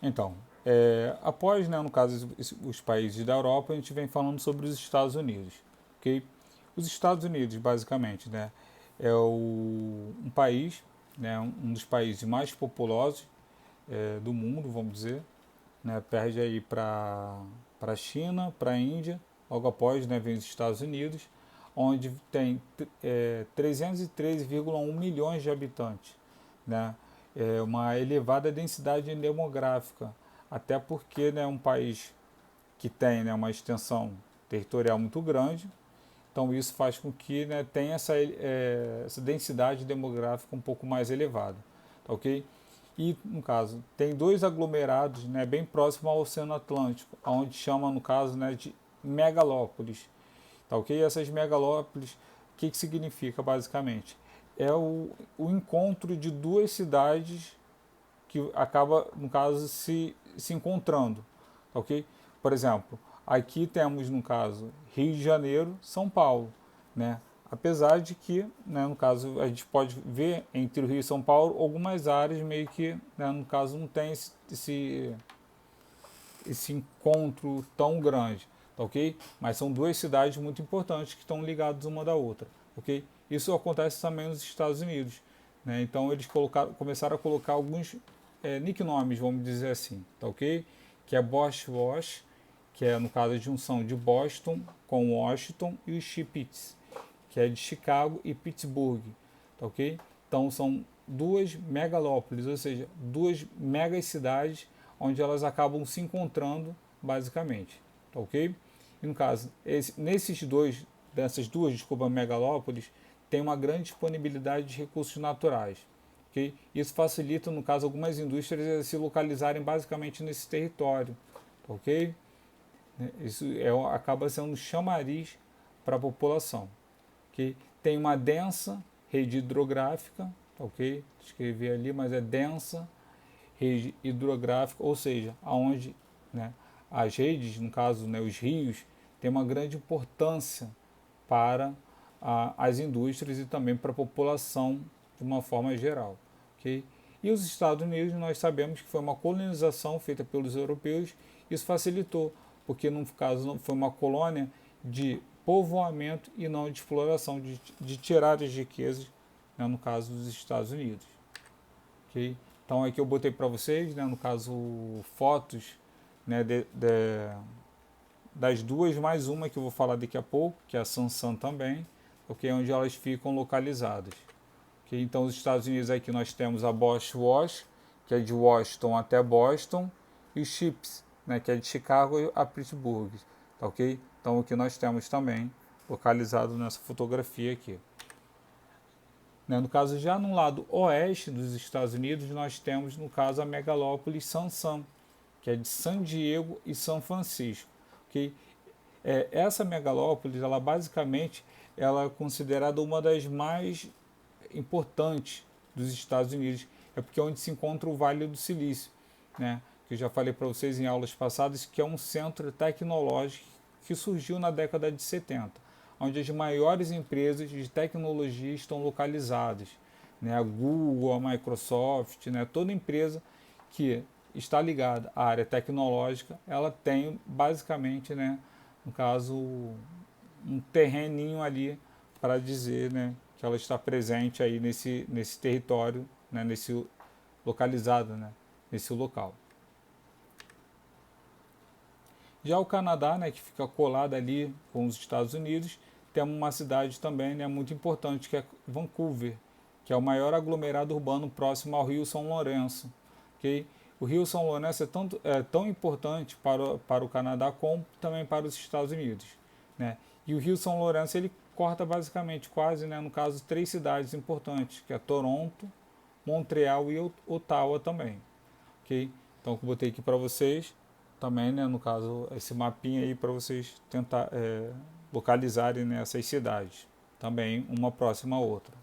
Então, após, né, no caso, os países da Europa, a gente vem falando sobre os Estados Unidos, ok? Os Estados Unidos, basicamente, né, um país, né, um dos países mais populosos do mundo, vamos dizer, né, perde aí para a China, para a Índia, logo após, né, vem os Estados Unidos, onde tem 313,1 milhões de habitantes, né, uma elevada densidade demográfica, até porque, né, um país que tem, né, uma extensão territorial muito grande, então isso faz com que, né, tenha essa densidade demográfica um pouco mais elevada, tá ok? E, no caso, tem dois aglomerados, né, bem próximos ao Oceano Atlântico, onde chama, no caso, né, de megalópolis. Tá ok? Essas megalópolis, o que significa basicamente? É o encontro de duas cidades que acaba, no caso, se encontrando. Tá ok? Por exemplo, aqui temos, no caso, Rio de Janeiro, São Paulo. Né? Apesar de que, né, no caso, a gente pode ver entre o Rio e São Paulo algumas áreas meio que, né, no caso, não tem esse encontro tão grande, tá ok? Mas são duas cidades muito importantes que estão ligadas uma da outra, ok? Isso acontece também nos Estados Unidos, né? Então eles começaram a colocar alguns nicknames, vamos dizer assim, tá ok? Que é Bosch Wash, que é no caso a junção de Boston com Washington, e os Chippewas, que é de Chicago e Pittsburgh, tá ok? Então são duas megalópolis, ou seja, duas megas cidades onde elas acabam se encontrando basicamente, tá ok? E no caso, dessas duas, desculpa, megalópolis, tem uma grande disponibilidade de recursos naturais, ok? Isso facilita, no caso, algumas indústrias a se localizarem basicamente nesse território, tá ok? Isso acaba sendo um chamariz para a população, ok? Tem uma densa rede hidrográfica, tá ok? Escrevi ali, mas é densa rede hidrográfica, ou seja, aonde, né, as redes, no caso, né, os rios, têm uma grande importância para as indústrias e também para a população de uma forma geral, ok? E os Estados Unidos, nós sabemos que foi uma colonização feita pelos europeus, isso facilitou, porque no caso não foi uma colônia de povoamento e não de exploração, de tirar as riquezas, né, no caso dos Estados Unidos. Okay? Então aqui eu botei para vocês, né, no caso, fotos, né, das duas, mais uma que eu vou falar daqui a pouco, que é a Samsung também, okay, onde elas ficam localizadas. Okay? Então os Estados Unidos aqui nós temos a Bosch Wash, que é de Washington até Boston, e o Chips, né, que é de Chicago a Pittsburgh. Tá, ok? Então o que nós temos também localizado nessa fotografia aqui. Né? No caso, já no lado oeste dos Estados Unidos, nós temos, no caso, a megalópole Samsung, que é de San Diego e São Francisco. Okay? Essa megalópole, ela basicamente ela é considerada uma das mais importantes dos Estados Unidos, é porque é onde se encontra o Vale do Silício, né? Que eu já falei para vocês em aulas passadas, que é um centro tecnológico que surgiu na década de 70, onde as maiores empresas de tecnologia estão localizadas, né? A Google, a Microsoft, né? Toda empresa que está ligada à área tecnológica, ela tem basicamente, né, no caso, um terreninho ali para dizer, né, que ela está presente aí nesse território, né, nesse localizado, né, nesse local. Já o Canadá, né, que fica colado ali com os Estados Unidos, tem uma cidade também, né, muito importante, que é Vancouver, que é o maior aglomerado urbano próximo ao Rio São Lourenço. Okay? O Rio São Lourenço é tão importante para o Canadá como também para os Estados Unidos. Né? E o Rio São Lourenço ele corta basicamente quase, né, no caso, três cidades importantes, que é Toronto, Montreal e Ottawa também. Ok? Então, eu botei aqui para vocês também, né, no caso, esse mapinha aí para vocês tentar localizarem, né, essas cidades. Também uma próxima a outra.